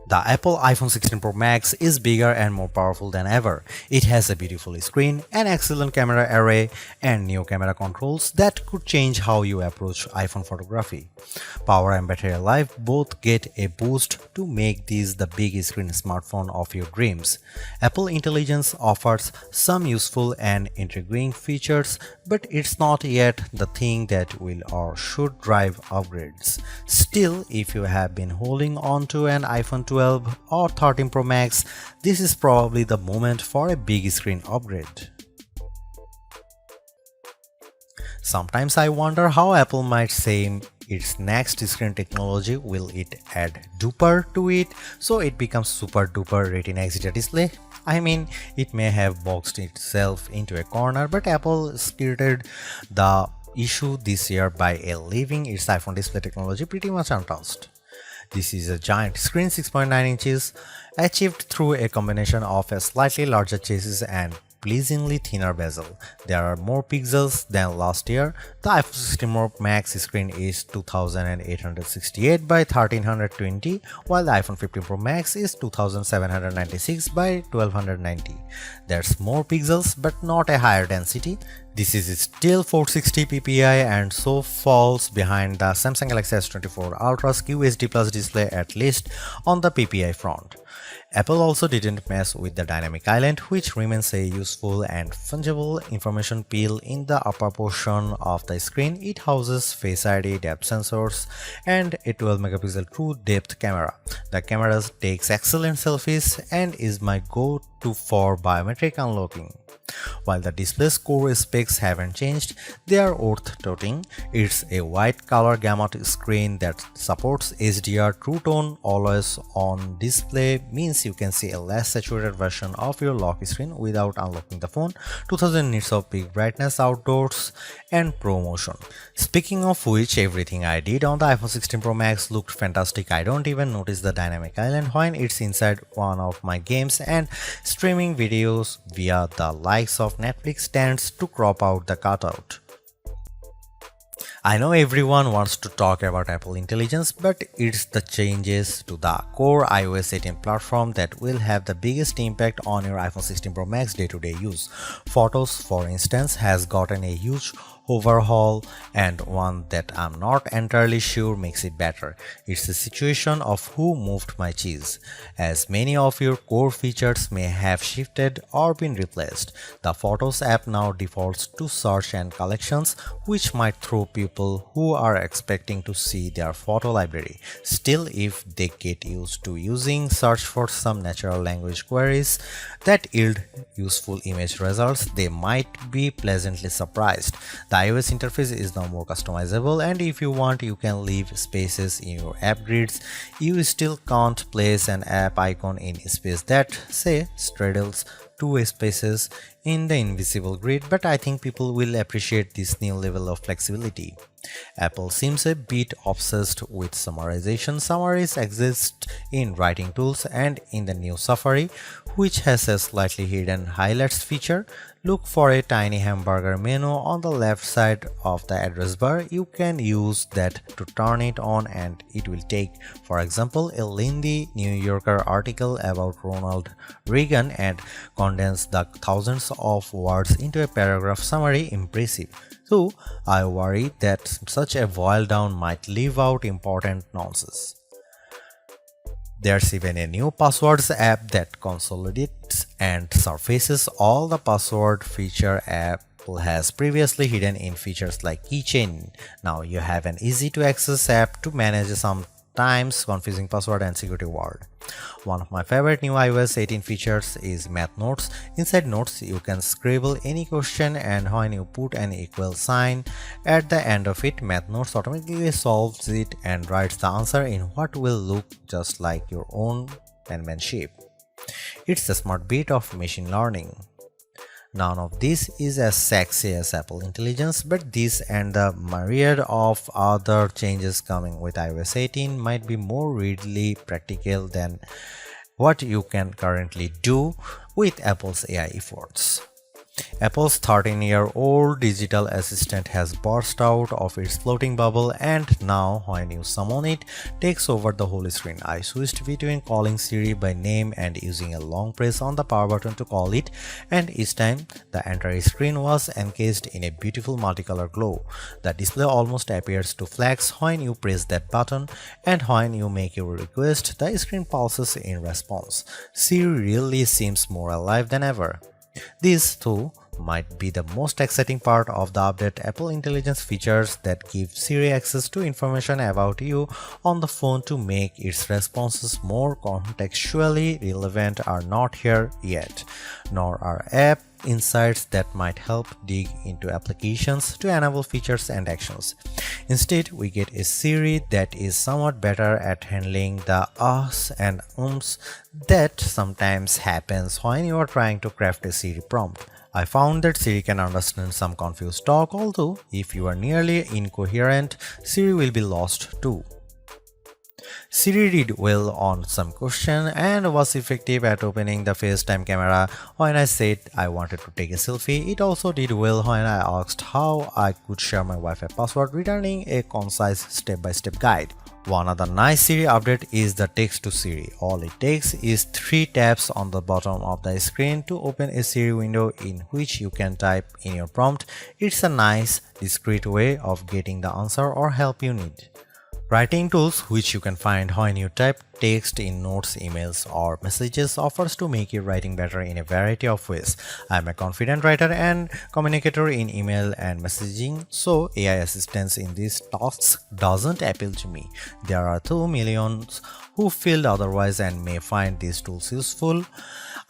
The Apple iPhone 16 Pro Max is bigger and more powerful than ever. It has a beautiful screen, an excellent camera array, and new camera controls that could change how you approach iPhone photography. Power and battery life both get a boost to make this the big screen smartphone of your dreams. Apple Intelligence offers some useful and intriguing features, but it's not yet the thing that will or should drive upgrades. Still, if you have been holding on to an iPhone 12 or 13 Pro Max, this is probably the moment for a big screen upgrade. Sometimes I wonder how Apple might say its next screen technology. Will it add duper to it so it becomes super duper Retina XDR display? I mean, it may have boxed itself into a corner, but Apple skirted the issue this year by leaving its iPhone display technology pretty much untouched. This is a giant screen 6.9 inches, achieved through a combination of a slightly larger chassis and pleasingly thinner bezel. There are more pixels than last year. The iPhone 16 Pro Max screen is 2868 by 1320, while the iPhone 15 Pro Max is 2796 by 1290. There's more pixels but not a higher density. This is still 460 ppi and so falls behind the Samsung Galaxy S24 Ultra's QHD Plus display, at least on the ppi front. Apple also didn't mess with the dynamic island, which remains a useful and fungible information peel in the upper portion of the screen. It houses Face ID, depth sensors, and a 12 megapixel true depth camera. The camera takes excellent selfies and is my go-to for biometric unlocking. While the display's core specs haven't changed, they are worth noting. It's a wide color gamut screen that supports HDR True Tone always on display, means you can see a less saturated version of your lock screen without unlocking the phone, 2000 nits of peak brightness outdoors, and Pro Motion. Speaking of which, everything I did on the iPhone 16 Pro Max looked fantastic. I don't even notice the dynamic island when it's inside one of my games, and streaming videos via the likes of Netflix tends to crop out the cutout. I know everyone wants to talk about Apple Intelligence, but it's the changes to the core iOS 18 platform that will have the biggest impact on your iPhone 16 Pro Max day-to-day use. Photos, for instance, has gotten a huge overhaul, and one that I'm not entirely sure makes it better. It's the situation of who moved my cheese, as many of your core features may have shifted or been replaced. The Photos app now defaults to search and collections, which might throw people who are expecting to see their photo library. Still, if they get used to using search for some natural language queries that yield useful image results, they might be pleasantly surprised. The iOS interface is now more customizable, and if you want, you can leave spaces in your app grids. You still can't place an app icon in space that, say, straddles two spaces in the invisible grid, but I think people will appreciate this new level of flexibility. Apple seems a bit obsessed with summarization. Summaries exist in writing tools and in the new Safari, which has a slightly hidden highlights feature. Look for a tiny hamburger menu on the left side of the address bar. You can use that to turn it on, and it will take, for example, a lengthy New Yorker article about Ronald Reagan and condense the thousands of words into a paragraph summary. Impressive. So I worry that such a boil down might leave out important nonsense. There's even a new passwords app that consolidates and surfaces all the password feature Apple has previously hidden in features like keychain. Now you have an easy to access app to manage sometimes confusing password and security word. One of my favorite new iOS 18 features is Math Notes. Inside Notes, you can scribble any question, and when you put an equal sign at the end of it, Math Notes automatically solves it and writes the answer in what will look just like your own penmanship. It's a smart bit of machine learning. None of this is as sexy as Apple Intelligence, but this and the myriad of other changes coming with iOS 18 might be more readily practical than what you can currently do with Apple's AI efforts. Apple's 13-year-old digital assistant has burst out of its floating bubble, and now when you summon it, takes over the whole screen. I switched between calling Siri by name and using a long press on the power button to call it, and each time the entire screen was encased in a beautiful multicolor glow. The display almost appears to flash when you press that button, and when you make your request, the screen pulses in response. Siri really seems more alive than ever. This, too, might be the most exciting part of the update. Apple Intelligence features that give Siri access to information about you on the phone to make its responses more contextually relevant are not here yet, nor are app insights that might help dig into applications to enable features and actions. Instead, we get a Siri that is somewhat better at handling the ahs and ums that sometimes happens when you are trying to craft a Siri prompt. I found that Siri can understand some confused talk, although if you are nearly incoherent, Siri will be lost too. Siri did well on some question and was effective at opening the FaceTime camera when I said I wanted to take a selfie. It also did well when I asked how I could share my Wi-Fi password, returning a concise step-by-step guide. One other nice Siri update is the text to Siri. All it takes is 3 taps on the bottom of the screen to open a Siri window in which you can type in your prompt. It's a nice, discreet way of getting the answer or help you need. Writing tools, which you can find when you type text in notes, emails, or messages, offers to make your writing better in a variety of ways. I'm a confident writer and communicator in email and messaging, so AI assistance in these tasks doesn't appeal to me. There are 2 millions who feel otherwise and may find these tools useful.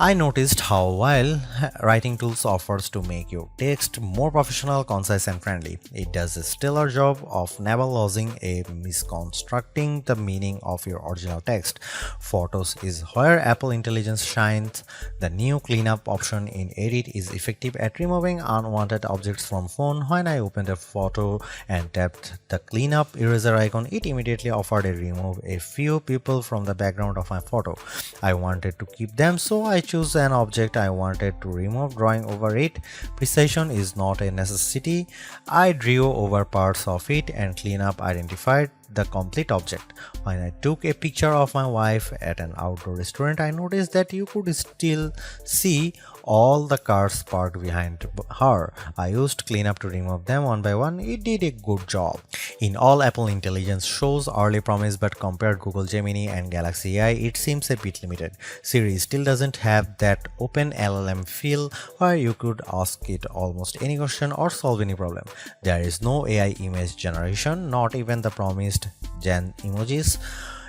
I noticed how while writing tools offers to make your text more professional, concise, and friendly, it does a stellar job of never losing a misconstructing the meaning of your original text. Photos is where Apple Intelligence shines. The new cleanup option in Edit is effective at removing unwanted objects from phone. When I opened a photo and tapped the cleanup eraser icon, it immediately offered to remove a few people from the background of my photo. I wanted to keep them, so I choose an object I wanted to remove, drawing over it. Precision is not a necessity. I drew over parts of it and cleanup identified the complete object. When I took a picture of my wife at an outdoor restaurant, I noticed that you could still see all the cars parked behind her. I used cleanup to remove them one by one. It did a good job. In all, Apple Intelligence shows early promise, but compared Google Gemini and Galaxy AI, it seems a bit limited. Siri still doesn't have that open LLM feel where you could ask it almost any question or solve any problem. There is no AI image generation, not even the promised Gen emojis.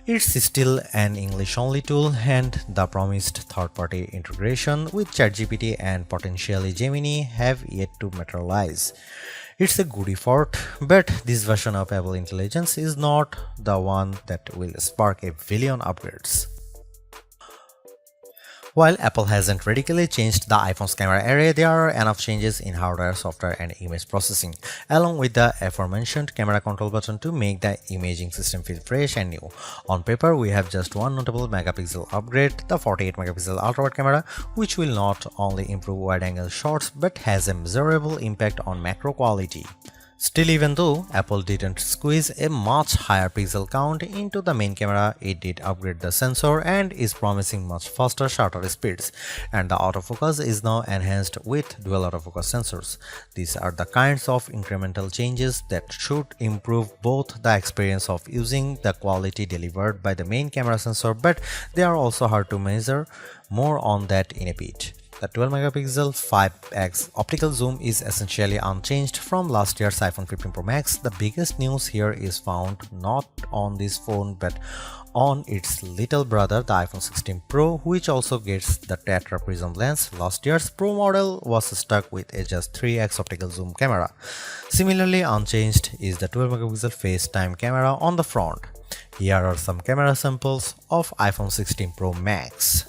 It's still an English-only tool, and the promised third-party integration with ChatGPT and potentially Gemini have yet to materialize. It's a good effort, but this version of Apple Intelligence is not the one that will spark a billion upgrades. While Apple hasn't radically changed the iPhone's camera array, there are enough changes in hardware, software, and image processing, along with the aforementioned camera control button to make the imaging system feel fresh and new. On paper, we have just one notable megapixel upgrade, the 48 megapixel ultra-wide camera, which will not only improve wide-angle shots but has a measurable impact on macro quality. Still, even though Apple didn't squeeze a much higher pixel count into the main camera, it did upgrade the sensor and is promising much faster shutter speeds, and the autofocus is now enhanced with dual autofocus sensors. These are the kinds of incremental changes that should improve both the experience of using the quality delivered by the main camera sensor, but they are also hard to measure. More on that in a bit. The 12 megapixel 5x optical zoom is essentially unchanged from last year's iPhone 15 Pro Max. The biggest news here is found not on this phone but on its little brother, the iPhone 16 Pro, which also gets the Tetra Prism lens. Last year's Pro model was stuck with a just 3x optical zoom camera. Similarly unchanged is the 12 megapixel FaceTime camera on the front. Here are some camera samples of iPhone 16 Pro Max.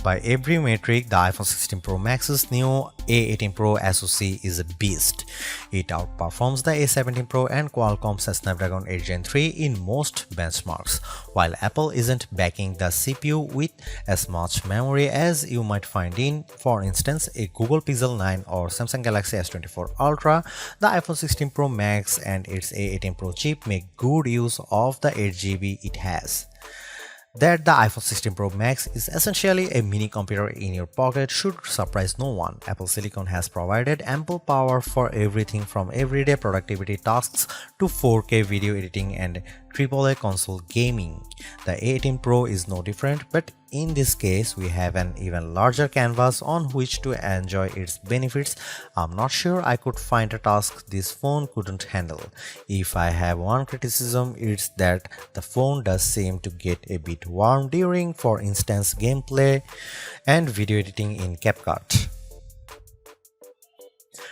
By every metric, the iPhone 16 Pro Max's new A18 Pro SoC is a beast. It outperforms the A17 Pro and Qualcomm's Snapdragon 8 Gen 3 in most benchmarks, while Apple isn't backing the CPU with as much memory as you might find in, for instance, a Google Pixel 9 or Samsung Galaxy S24 Ultra. The iPhone 16 Pro Max and its A18 Pro chip make good use of the 8GB it has. That the iPhone 16 Pro Max is essentially a mini computer in your pocket should surprise no one. Apple Silicon has provided ample power for everything from everyday productivity tasks to 4K video editing and AAA console gaming. The A18 Pro is no different, but in this case, we have an even larger canvas on which to enjoy its benefits. I'm not sure I could find a task this phone couldn't handle. If I have one criticism, it's that the phone does seem to get a bit warm during, for instance, gameplay and video editing in CapCut.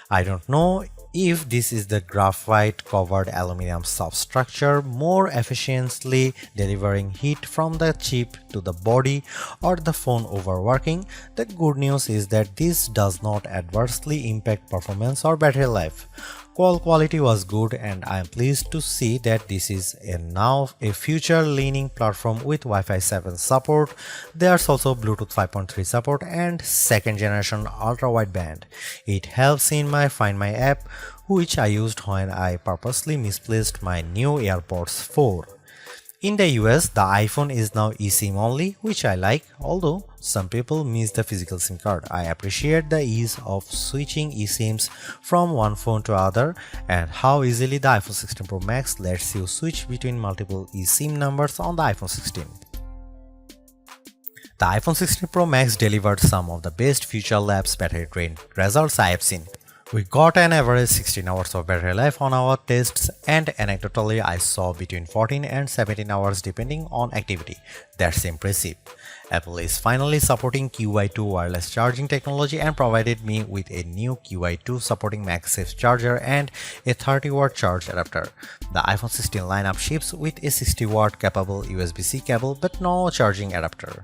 I don't know if this is the graphite covered aluminum substructure more efficiently delivering heat from the chip to the body or the phone overworking. The good news is that this does not adversely impact performance or battery life. Call quality was good, and I am pleased to see that this is now a future-leaning platform with Wi-Fi 7 support. There's also Bluetooth 5.3 support and second-generation ultra-wideband. It helps in my Find My app, which I used when I purposely misplaced my new AirPods 4. In the US, the iPhone is now eSIM only, which I like, although some people miss the physical SIM card. I appreciate the ease of switching eSIMs from one phone to other and how easily the iPhone 16 Pro Max lets you switch between multiple eSIM numbers on the iPhone 16. The iPhone 16 Pro Max delivered some of the best Future Labs battery drain results I have seen. We got an average 16 hours of battery life on our tests, and anecdotally I saw between 14 and 17 hours depending on activity. That's impressive. Apple is finally supporting QI2 wireless charging technology and provided me with a new QI2 supporting MagSafe charger and a 30-watt charge adapter. The iPhone 16 lineup ships with a 60-watt capable USB-C cable but no charging adapter.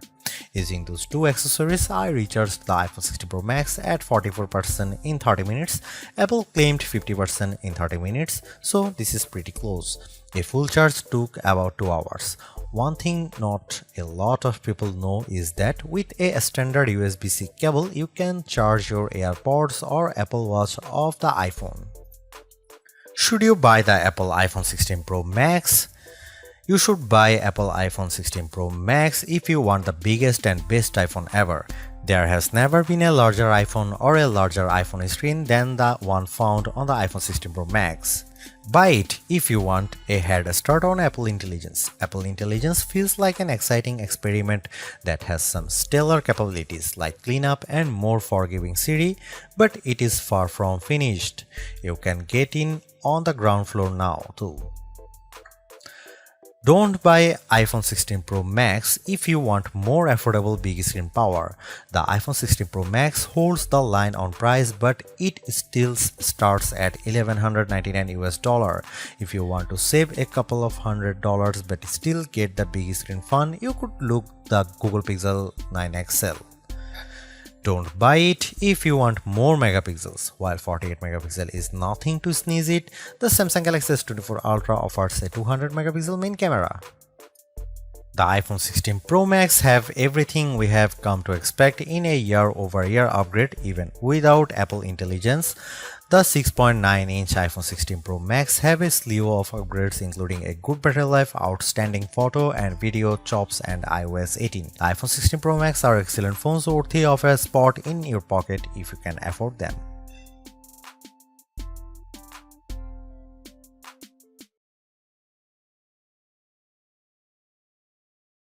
Using those two accessories, I recharged the iPhone 16 Pro Max at 44% in 30 minutes. Apple claimed 50% in 30 minutes, so this is pretty close. A full charge took about 2 hours. One thing not a lot of people know is that with a standard USB-C cable, you can charge your AirPods or Apple Watch off the iPhone. Should you buy the Apple iPhone 16 Pro Max? You should buy Apple iPhone 16 Pro Max if you want the biggest and best iPhone ever. There has never been a larger iPhone or a larger iPhone screen than the one found on the iPhone 16 Pro Max. Buy it if you want a head start on Apple Intelligence. Apple Intelligence feels like an exciting experiment that has some stellar capabilities like cleanup and more forgiving Siri, but it is far from finished. You can get in on the ground floor now too. Don't buy iPhone 16 Pro Max if you want more affordable big screen power. The iPhone 16 Pro Max holds the line on price, but it still starts at $1,199 US. If you want to save a couple of $100 but still get the big screen fun, you could look the Google Pixel 9 XL. Don't buy it if you want more megapixels. While 48 megapixel is nothing to sneeze at, the Samsung Galaxy S24 Ultra offers a 200 megapixel main camera. The iPhone 16 Pro Max have everything we have come to expect in a year-over-year upgrade even without Apple Intelligence. The 6.9-inch iPhone 16 Pro Max have a slew of upgrades including a good battery life, outstanding photo and video chops and iOS 18. The iPhone 16 Pro Max are excellent phones worthy of a spot in your pocket if you can afford them.